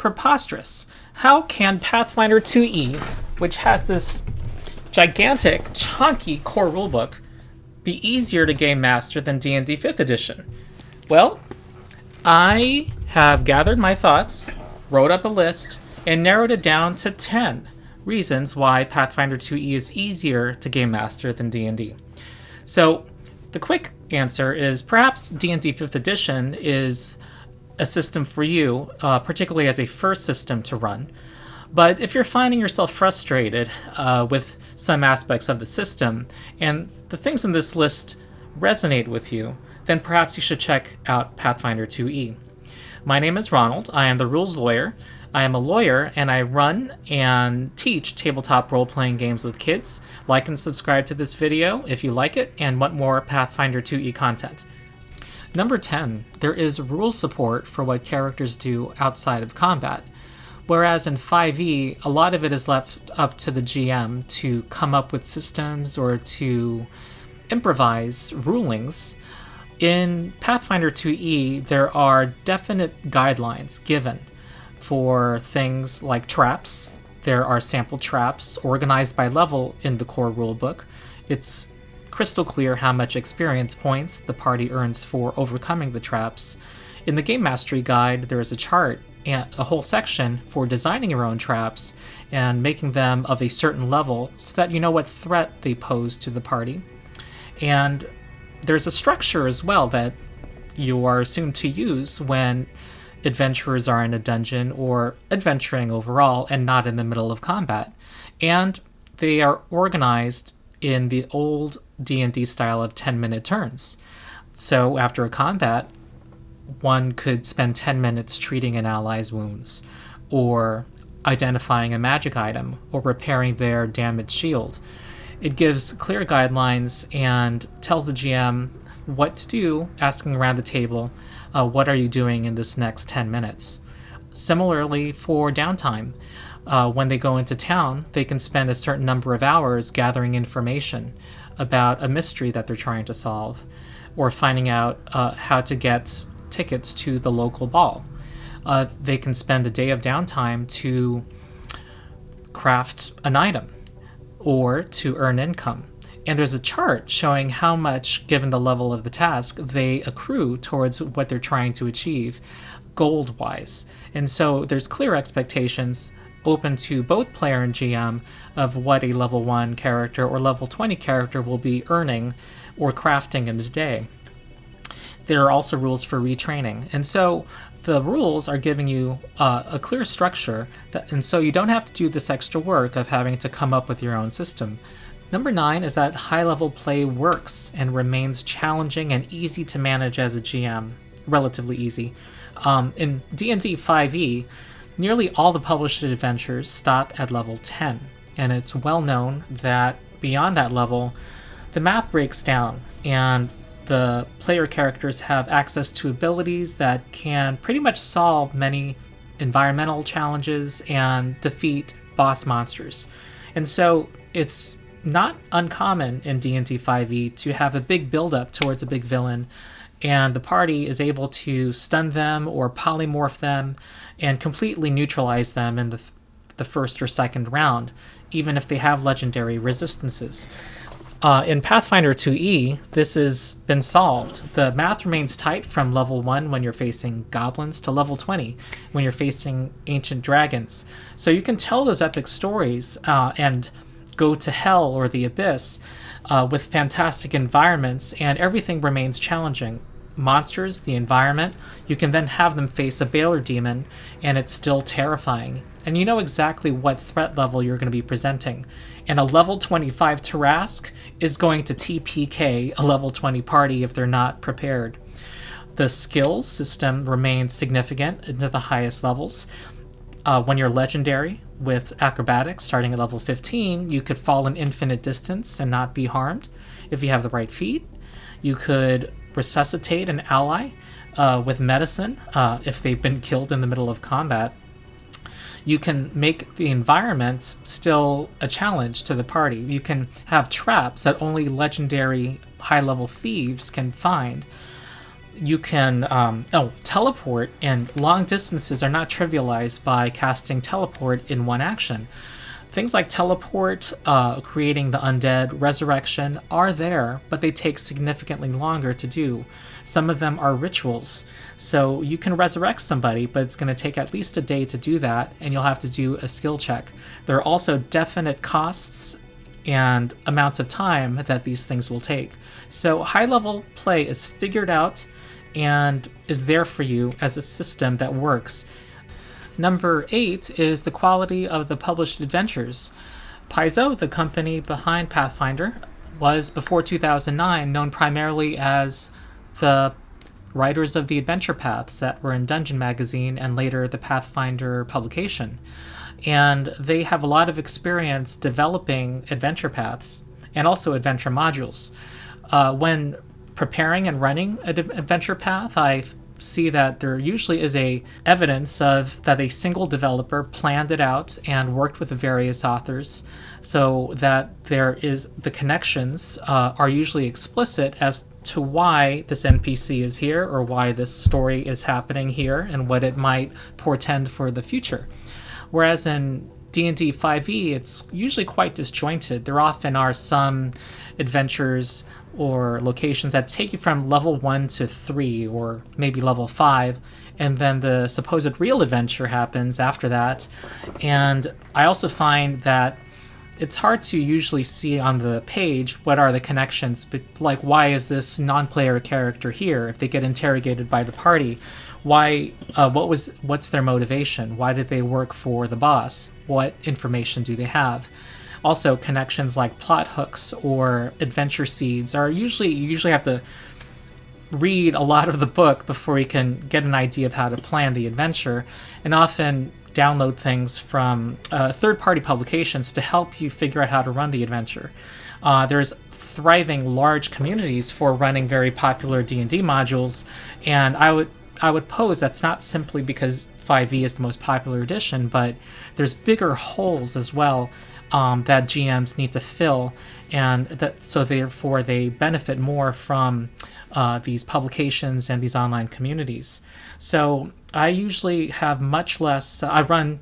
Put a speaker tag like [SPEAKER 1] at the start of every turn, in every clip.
[SPEAKER 1] preposterous. How can Pathfinder 2e, which has this gigantic, chunky core rulebook, be easier to game master than D&D 5th edition? Well, I have gathered my thoughts, wrote up a list, and narrowed it down to 10 reasons why Pathfinder 2e is easier to game master than D&D. So, the quick answer is perhaps D&D 5th edition is a system for you, particularly as a first system to run. But if you're finding yourself frustrated with some aspects of the system, and the things in this list resonate with you, then perhaps you should check out Pathfinder 2e. My name is Ronald. I am the rules lawyer. I am a lawyer, and I run and teach tabletop role-playing games with kids. Like and subscribe to this video if you like it and want more Pathfinder 2e content. Number 10, there is rule support for what characters do outside of combat. Whereas in 5e, a lot of it is left up to the GM to come up with systems or to improvise rulings. In Pathfinder 2e, there are definite guidelines given for things like traps. There are sample traps organized by level in the core rulebook. It's crystal clear how much experience points the party earns for overcoming the traps. In the Game Mastery Guide, there is a chart and a whole section for designing your own traps and making them of a certain level so that you know what threat they pose to the party. And there's a structure as well that you are assumed to use when adventurers are in a dungeon or adventuring overall and not in the middle of combat. And they are organized in the old D&D style of 10-minute turns. So after a combat, one could spend 10 minutes treating an ally's wounds, or identifying a magic item, or repairing their damaged shield. It gives clear guidelines and tells the GM what to do, asking around the table, what are you doing in this next 10 minutes? Similarly, for downtime, when they go into town, they can spend a certain number of hours gathering information about a mystery that they're trying to solve, or finding out how to get tickets to the local ball. They can spend a day of downtime to craft an item or to earn income. And there's a chart showing how much, given the level of the task, they accrue towards what they're trying to achieve gold-wise. And so there's clear expectations open to both player and GM of what a level 1 character or level 20 character will be earning or crafting in a day. There are also rules for retraining. And so the rules are giving you a clear structure, and so you don't have to do this extra work of having to come up with your own system. Number 9 is that high-level play works and remains challenging and easy to manage as a GM, relatively easy. In D&D 5e, nearly all the published adventures stop at level 10, and it's well known that beyond that level, the math breaks down, and the player characters have access to abilities that can pretty much solve many environmental challenges and defeat boss monsters. And so it's not uncommon in D&D 5e to have a big build-up towards a big villain, and the party is able to stun them or polymorph them and completely neutralize them in the first or second round, even if they have legendary resistances. In Pathfinder 2e, this has been solved. The math remains tight from level 1 when you're facing goblins to level 20 when you're facing ancient dragons. So you can tell those epic stories and go to hell or the abyss with fantastic environments, and everything remains challenging. Monsters, the environment, you can then have them face a Baylor demon, and it's still terrifying. And you know exactly what threat level you're going to be presenting. And a level 25 Tarask is going to TPK a level 20 party if they're not prepared. The skills system remains significant into the highest levels. When you're legendary with acrobatics starting at level 15, you could fall an infinite distance and not be harmed if you have the right feat. You could resuscitate an ally with medicine if they've been killed in the middle of combat. You can make the environment still a challenge to the party. You can have traps that only legendary high-level thieves can find. You can teleport, and long distances are not trivialized by casting teleport in one action. Things like teleport, creating the undead, resurrection are there, but they take significantly longer to do. Some of them are rituals. So you can resurrect somebody, but it's going to take at least a day to do that, and you'll have to do a skill check. There are also definite costs and amounts of time that these things will take. So high-level play is figured out and is there for you as a system that works. Number 8 is the quality of the published adventures. Paizo, the company behind Pathfinder, was before 2009 known primarily as the writers of the adventure paths that were in Dungeon Magazine and later the Pathfinder publication. And they have a lot of experience developing adventure paths and also adventure modules. When preparing and running an adventure path, I see that there usually is a evidence of that a single developer planned it out and worked with the various authors, so that there is the connections are usually explicit as to why this NPC is here or why this story is happening here and what it might portend for the future. Whereas in D&D 5e, it's usually quite disjointed. There often are some adventures or locations that take you from level 1 to 3 or maybe level 5, and then the supposed real adventure happens after that. And I also find that it's hard to usually see on the page what are the connections, but like why is this non-player character here? If they get interrogated by the party, what's their motivation? Why did they work for the boss? What information do they have? Also, connections like plot hooks or adventure seeds are you usually have to read a lot of the book before you can get an idea of how to plan the adventure, and often download things from third-party publications to help you figure out how to run the adventure. There's thriving large communities for running very popular D&D modules, and I would pose that's not simply because 5e is the most popular edition, but there's bigger holes as well that GMs need to fill, and so therefore they benefit more from these publications and these online communities. So I usually have much less. I run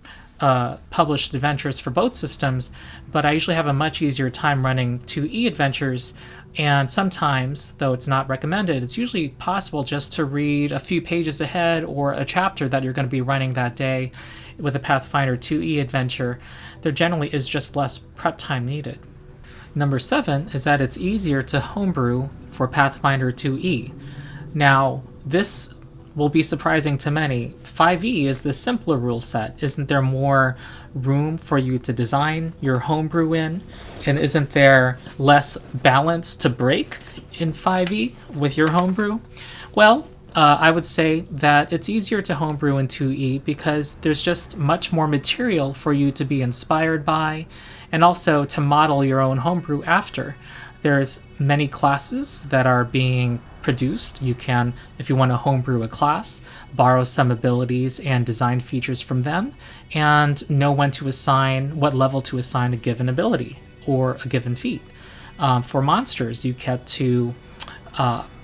[SPEAKER 1] published adventures for both systems, but I usually have a much easier time running 2e adventures. And sometimes, though it's not recommended, it's usually possible just to read a few pages ahead or a chapter that you're going to be running that day with a Pathfinder 2e adventure. There generally is just less prep time needed. Number 7 is that it's easier to homebrew for Pathfinder 2e. Now, this will be surprising to many. 5e is the simpler rule set. Isn't there more room for you to design your homebrew in? And isn't there less balance to break in 5e with your homebrew? Well, I would say that it's easier to homebrew in 2e because there's just much more material for you to be inspired by and also to model your own homebrew after. There's many classes that are being produced. You can, if you want to homebrew a class, borrow some abilities and design features from them and know when to assign, what level to assign a given ability or a given feat. For monsters, you get to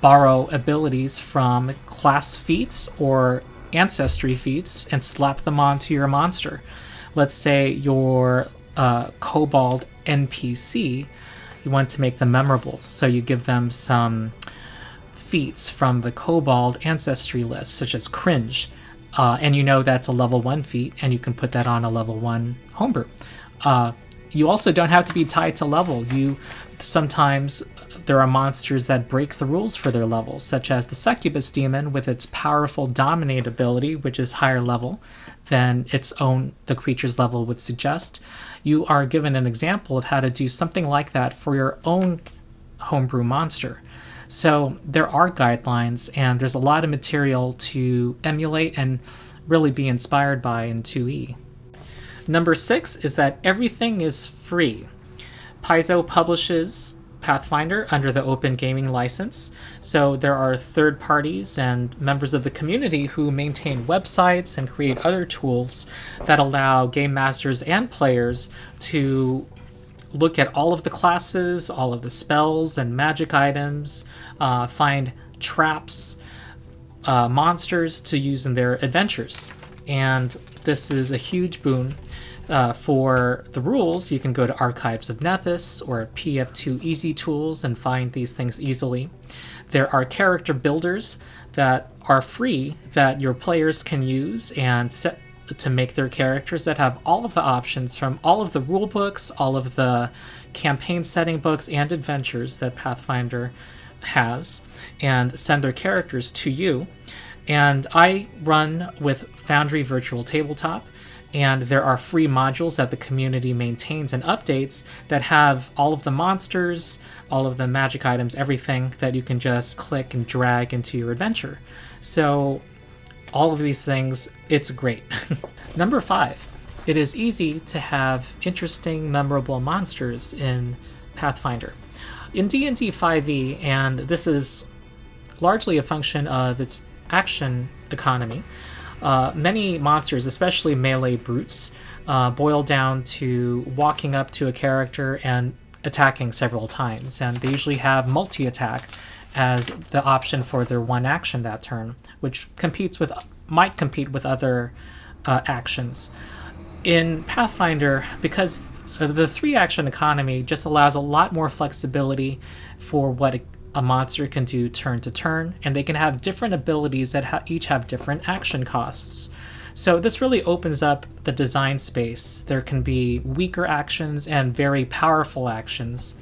[SPEAKER 1] borrow abilities from class feats or ancestry feats and slap them onto your monster. Let's say your kobold NPC, you want to make them memorable, so you give them some feats from the kobold ancestry list, such as cringe, and you know that's a level 1 feat, and you can put that on a level 1 homebrew. You also don't have to be tied to level. Sometimes there are monsters that break the rules for their levels, such as the succubus demon with its powerful dominate ability, which is higher level than the creature's level would suggest. You are given an example of how to do something like that for your own homebrew monster. So there are guidelines, and there's a lot of material to emulate and really be inspired by in 2e. Number 6 is that everything is free. Paizo publishes Pathfinder under the Open Gaming License, so there are third parties and members of the community who maintain websites and create other tools that allow game masters and players to look at all of the classes, all of the spells and magic items, find traps, monsters to use in their adventures. And this is a huge boon. For the rules, you can go to Archives of Nethys or PF2 Easy Tools and find these things easily. There are character builders that are free that your players can use and set to make their characters that have all of the options from all of the rule books, all of the campaign setting books and adventures that Pathfinder has, and send their characters to you. And I run with Foundry Virtual Tabletop, and there are free modules that the community maintains and updates that have all of the monsters, all of the magic items, everything that you can just click and drag into your adventure. So all of these things, it's great. Number 5, it is easy to have interesting, memorable monsters in Pathfinder. In D&D 5e, and this is largely a function of its action economy, many monsters, especially melee brutes, boil down to walking up to a character and attacking several times, and they usually have multi-attack as the option for their one action that turn, which might compete with other actions. In Pathfinder, because the 3-action economy just allows a lot more flexibility for what a monster can do turn to turn, and they can have different abilities that each have different action costs. So this really opens up the design space. There can be weaker actions and very powerful actions,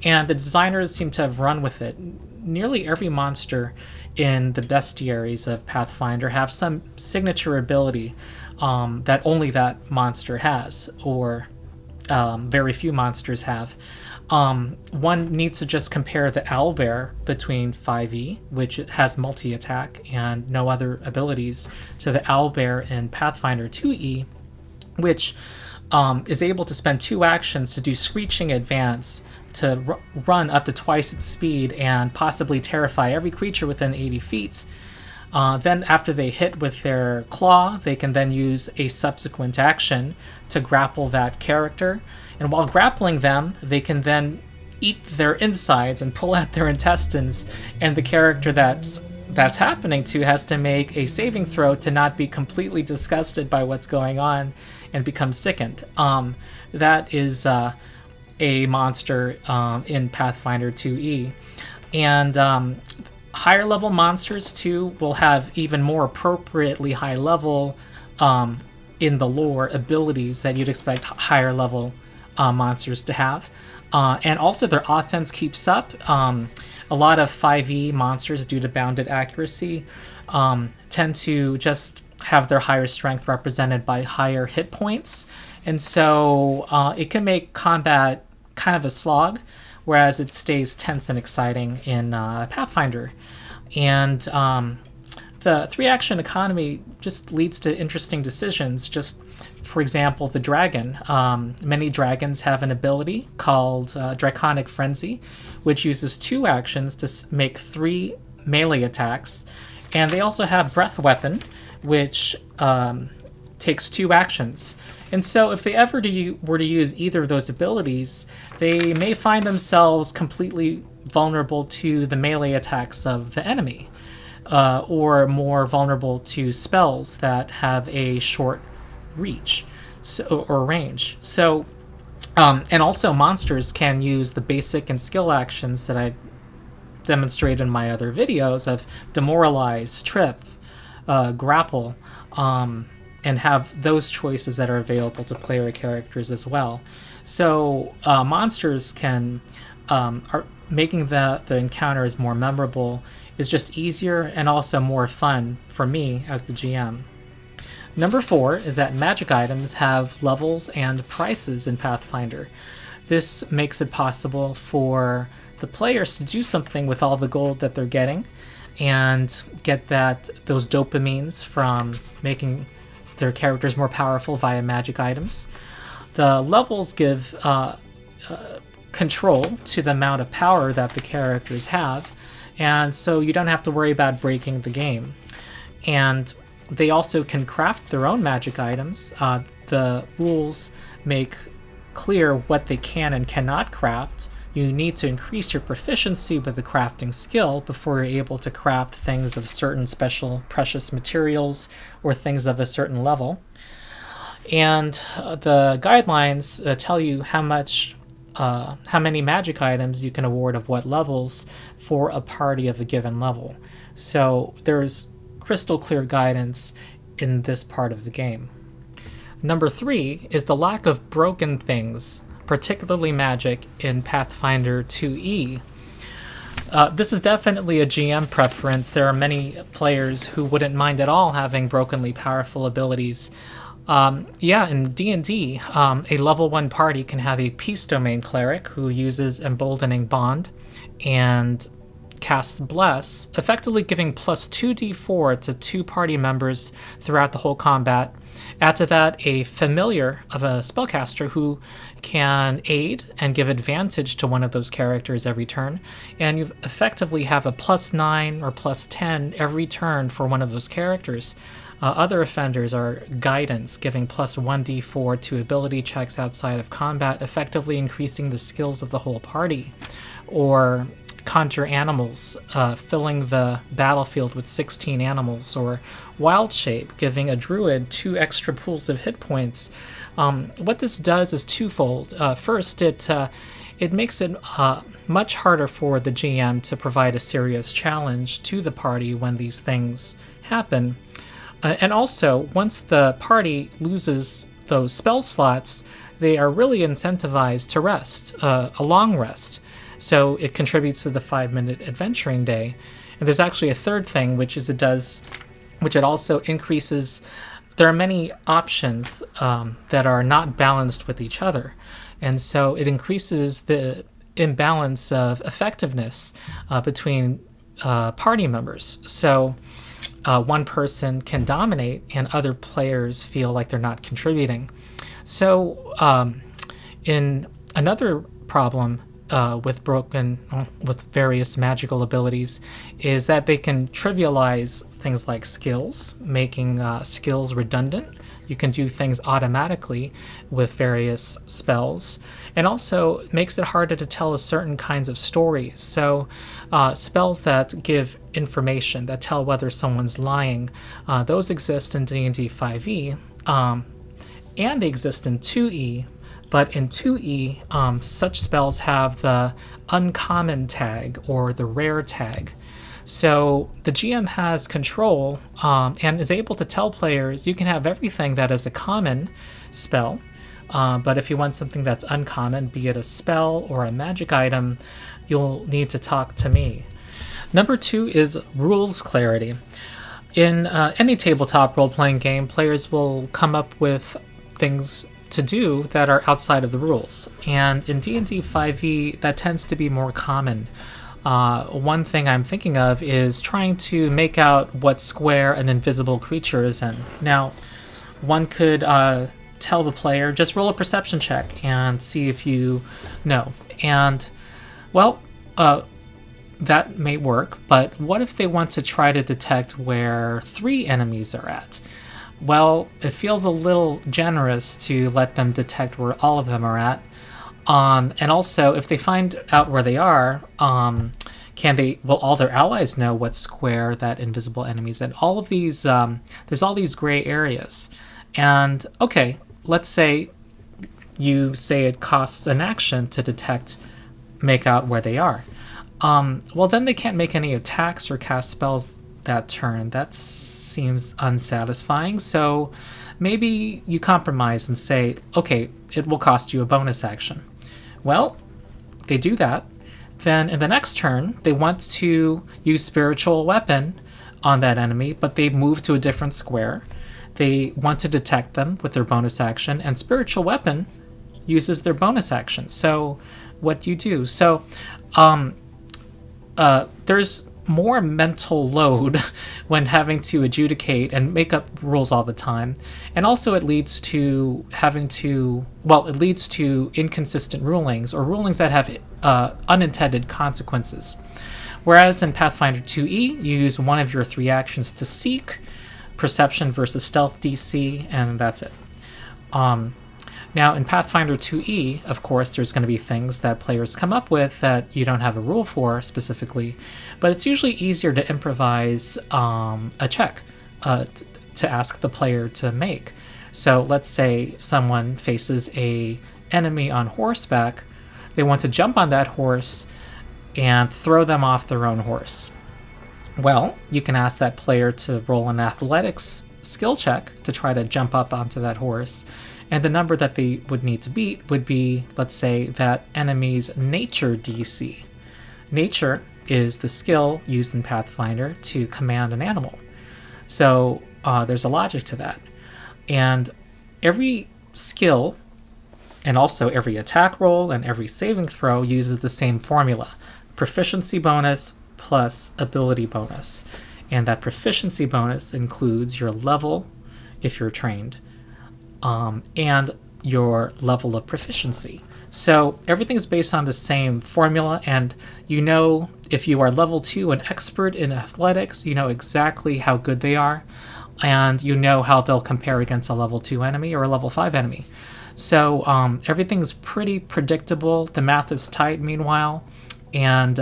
[SPEAKER 1] and the designers seem to have run with it. Nearly every monster in the bestiaries of Pathfinder have some signature ability that only that monster has, or very few monsters have. One needs to just compare the owlbear between 5e, which has multi-attack and no other abilities, to the owlbear in Pathfinder 2e, which is able to spend 2 actions to do Screeching Advance, to run up to twice its speed and possibly terrify every creature within 80 feet. Then after they hit with their claw, they can then use a subsequent action to grapple that character. And while grappling them, they can then eat their insides and pull out their intestines, and the character that's happening to has to make a saving throw to not be completely disgusted by what's going on and become sickened. That is a monster in Pathfinder 2e. And higher level monsters too will have even more appropriately high level in the lore abilities that you'd expect higher level monsters to have. And also their offense keeps up. A lot of 5e monsters, due to bounded accuracy, tend to just have their higher strength represented by higher hit points. And so it can make combat kind of a slog, whereas it stays tense and exciting in Pathfinder. And the 3-action economy just leads to interesting decisions. Just, for example, the dragon. Many dragons have an ability called Draconic Frenzy, which uses 2 actions to make 3 melee attacks. And they also have Breath Weapon, which takes 2 actions. And so if they ever were to use either of those abilities, they may find themselves completely vulnerable to the melee attacks of the enemy, or more vulnerable to spells that have a short reach or range. So, and also monsters can use the basic and skill actions that I demonstrated in my other videos of Demoralize, Trip, Grapple, and have those choices that are available to player characters as well. So monsters can, are making the encounters more memorable is just easier and also more fun for me as the GM. Number 4 is that magic items have levels and prices in Pathfinder. This makes it possible for the players to do something with all the gold that they're getting and get those dopamines from making their characters more powerful via magic items. The levels give control to the amount of power that the characters have, and so you don't have to worry about breaking the game. And they also can craft their own magic items. The rules make clear what they can and cannot craft you need to increase your proficiency with the crafting skill before you're able to craft things of certain special precious materials or things of a certain level. And the guidelines tell you how many magic items you can award of what levels for a party of a given level. So there's crystal clear guidance in this part of the game. Number 3 is the lack of broken things, particularly magic, in Pathfinder 2E. This is definitely a GM preference. There are many players who wouldn't mind at all having brokenly powerful abilities. In D&D, a level 1 party can have a Peace Domain Cleric who uses Emboldening Bond and casts Bless, effectively giving plus 2d4 to 2 party members throughout the whole combat. Add to that a familiar of a spellcaster who can aid and give advantage to one of those characters every turn, and you effectively have a plus 9 or plus 10 every turn for one of those characters. Other offenders are Guidance, giving plus 1d4 to ability checks outside of combat, effectively increasing the skills of the whole party. Or Conjure Animals, filling the battlefield with 16 animals. Or Wild Shape, giving a druid 2 extra pools of hit points. What this does is twofold. First, it makes it much harder for the GM to provide a serious challenge to the party when these things happen. And also, once the party loses those spell slots, they are really incentivized to rest, a long rest. So it contributes to the 5-minute adventuring day. And there's actually a third thing, which it also increases. There are many options that are not balanced with each other. And so it increases the imbalance of effectiveness between party members. So one person can dominate and other players feel like they're not contributing. So in another problem with various magical abilities is that they can trivialize things like skills, making skills redundant. You can do things automatically with various spells, and also makes it harder to tell certain kinds of stories. So spells that give information, that tell whether someone's lying, those exist in D&D 5e, and they exist in 2e. But in 2e, such spells have the uncommon tag or the rare tag. So the GM has control and is able to tell players, you can have everything that is a common spell, but if you want something that's uncommon, be it a spell or a magic item, you'll need to talk to me. Number 2 is rules clarity. In any tabletop role-playing game, players will come up with things to do that are outside of the rules. And in D&D 5e, that tends to be more common. One thing I'm thinking of is trying to make out what square an invisible creature is in. Now, one could tell the player, just roll a perception check and see if you know. And, well, that may work, but what if they want to try to detect where 3 enemies are at? Well, it feels a little generous to let them detect where all of them are at. And also, if they find out where they are, will all their allies know what square that invisible enemy's in? All of these, there's all these gray areas. And, okay, let's say you say it costs an action to make out where they are. Well, then they can't make any attacks or cast spells that turn. That seems unsatisfying. So maybe you compromise and say, okay, it will cost you a bonus action. Well, they do that. Then in the next turn, they want to use Spiritual Weapon on that enemy, but they've moved to a different square. They want to detect them with their bonus action, and Spiritual Weapon uses their bonus action. So what do you do? So there's more mental load when having to adjudicate and make up rules all the time. And also it leads to inconsistent rulings, or rulings that have unintended consequences. Whereas in Pathfinder 2e, you use one of your 3 actions to seek, perception versus stealth DC, and that's it. Now, in Pathfinder 2E, of course, there's going to be things that players come up with that you don't have a rule for specifically, but it's usually easier to improvise a check to ask the player to make. So let's say someone faces a enemy on horseback. They want to jump on that horse and throw them off their own horse. Well, you can ask that player to roll an athletics skill check to try to jump up onto that horse. And the number that they would need to beat would be, let's say, that enemy's nature DC. Nature is the skill used in Pathfinder to command an animal. So there's a logic to that. And every skill, and also every attack roll and every saving throw, uses the same formula. Proficiency bonus plus ability bonus. And that proficiency bonus includes your level, if you're trained, and your level of proficiency. So everything's based on the same formula, and you know if you are level 2 and expert in athletics, you know exactly how good they are, and you know how they'll compare against a level 2 enemy or a level 5 enemy. So everything's pretty predictable. The math is tight, meanwhile, and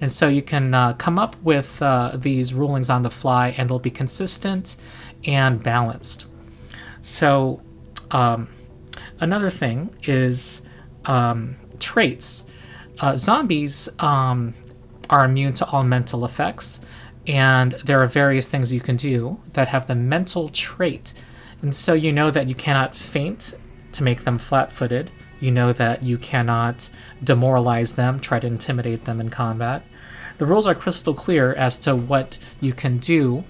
[SPEAKER 1] so you can come up with these rulings on the fly, and they'll be consistent and balanced. So another thing is traits. Zombies are immune to all mental effects, and there are various things you can do that have the mental trait. And so you know that you cannot feint to make them flat-footed. You know that you cannot demoralize them, try to intimidate them in combat. The rules are crystal clear as to what you can do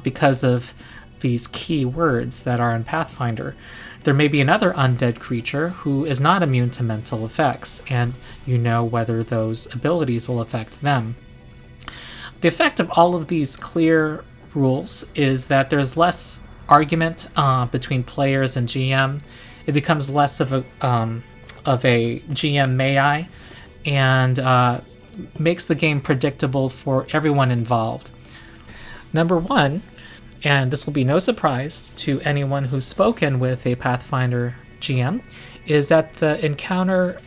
[SPEAKER 1] because of these key words that are in Pathfinder. There may be another undead creature who is not immune to mental effects, and you know whether those abilities will affect them. The effect of all of these clear rules is that there's less argument between players and GM. It becomes less of a GM may I, and makes the game predictable for everyone involved. Number one, and this will be no surprise to anyone who's spoken with a Pathfinder GM, is that the encounter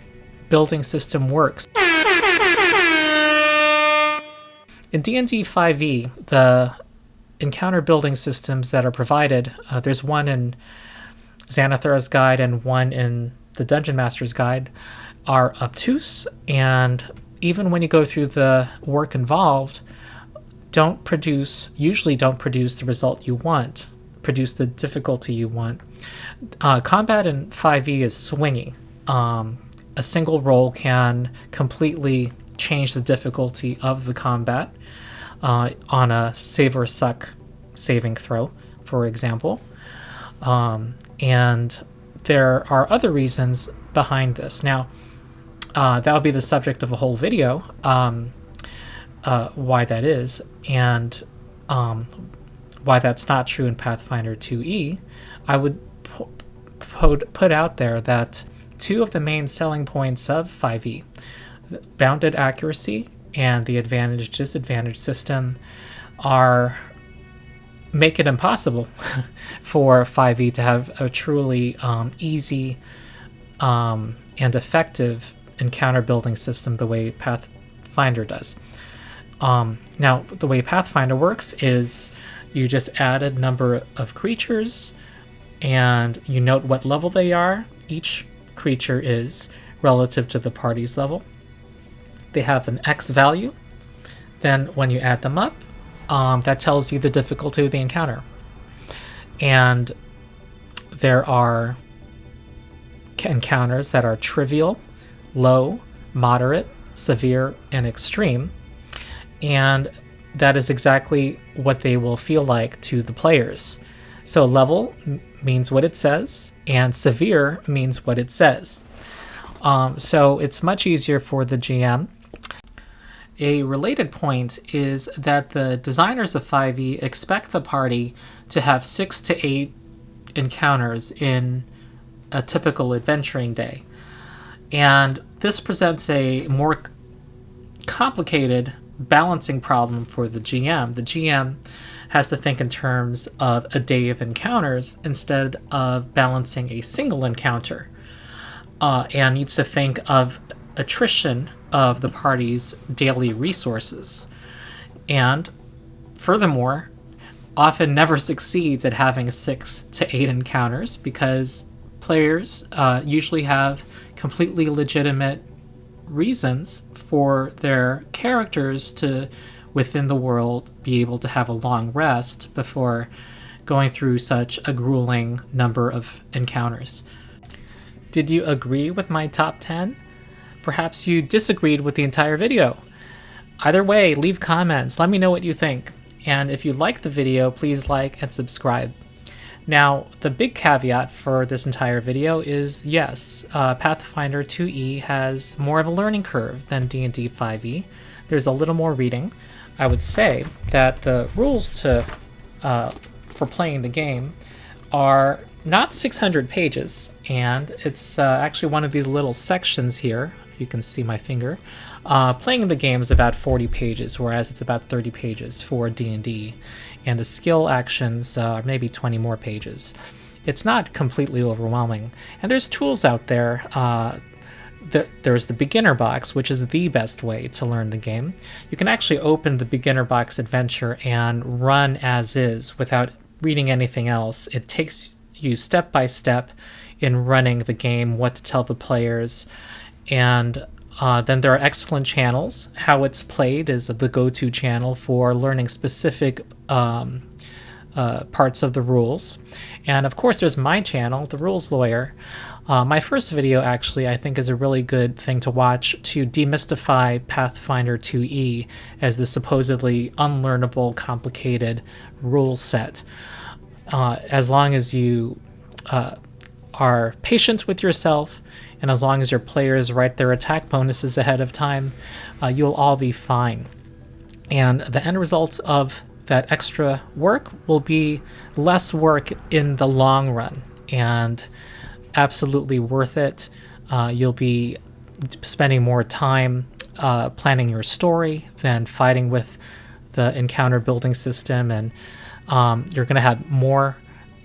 [SPEAKER 1] building system works. In D&D 5e, the encounter building systems that are provided, there's one in Xanathar's Guide and one in the Dungeon Master's Guide, are obtuse, and even when you go through the work involved, usually don't produce the result you want, produce the difficulty you want. Combat in 5e is swingy. A single roll can completely change the difficulty of the combat on a save or suck saving throw, for example. And there are other reasons behind this. Now, that would be the subject of a whole video, why that is, and why that's not true in Pathfinder 2e. I would put out there that two of the main selling points of 5e, bounded accuracy and the advantage-disadvantage system, make it impossible for 5e to have a truly easy and effective encounter building system the way Pathfinder does. Now, the way Pathfinder works is you just add a number of creatures and you note what level they are. Each creature is relative to the party's level. They have an X value. Then when you add them up, that tells you the difficulty of the encounter. And there are encounters that are trivial, low, moderate, severe, and extreme. And that is exactly what they will feel like to the players. So level means what it says, and severe means what it says. So it's much easier for the GM. A related point is that the designers of 5e expect the party to have 6 to 8 encounters in a typical adventuring day. And this presents a more complicated balancing problem for the GM. The GM has to think in terms of a day of encounters instead of balancing a single encounter, and needs to think of attrition of the party's daily resources. And furthermore, often never succeeds at having 6 to 8 encounters because players usually have completely legitimate reasons for their characters to, within the world, be able to have a long rest before going through such a grueling number of encounters. Did you agree with my top 10? Perhaps you disagreed with the entire video. Either way, leave comments, let me know what you think. And if you liked the video, please like and subscribe. Now, the big caveat for this entire video is, yes, Pathfinder 2e has more of a learning curve than D&D 5e. There's a little more reading. I would say that the rules for playing the game are not 600 pages, and it's actually one of these little sections here, if you can see my finger. Playing the game is about 40 pages, whereas it's about 30 pages for D&D, and the skill actions are maybe 20 more pages. It's not completely overwhelming, and there's tools out there. There's the beginner box, which is the best way to learn the game. You can actually open the beginner box adventure and run as is without reading anything else. It takes you step by step in running the game, what to tell the players, and then there are excellent channels. How it's played is the go-to channel for learning specific parts of the rules. And of course there's my channel, The Rules Lawyer. My first video actually I think is a really good thing to watch to demystify Pathfinder 2e as the supposedly unlearnable, complicated rule set. As long as you are patient with yourself, and as long as your players write their attack bonuses ahead of time, you'll all be fine. And the end result of that extra work will be less work in the long run, and absolutely worth it. You'll be spending more time planning your story than fighting with the encounter building system, and you're going to have more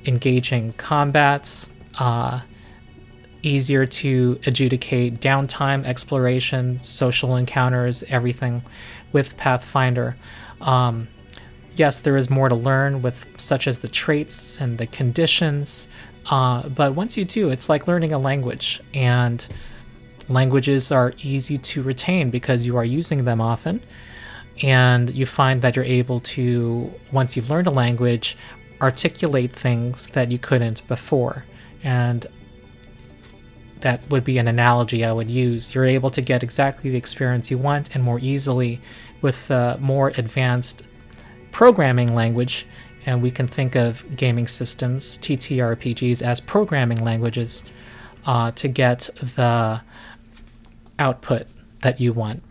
[SPEAKER 1] engaging combats, easier to adjudicate downtime, exploration, social encounters, everything with Pathfinder. Yes, there is more to learn with such as the traits and the conditions, but once you do, it's like learning a language, and languages are easy to retain because you are using them often, and you find that you're able to, once you've learned a language, articulate things that you couldn't before. And that would be an analogy I would use. You're able to get exactly the experience you want and more easily with more advanced programming language, and we can think of gaming systems, TTRPGs, as programming languages to get the output that you want.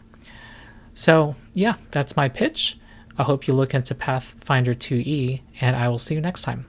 [SPEAKER 1] So yeah, that's my pitch. I hope you look into Pathfinder 2e, and I will see you next time.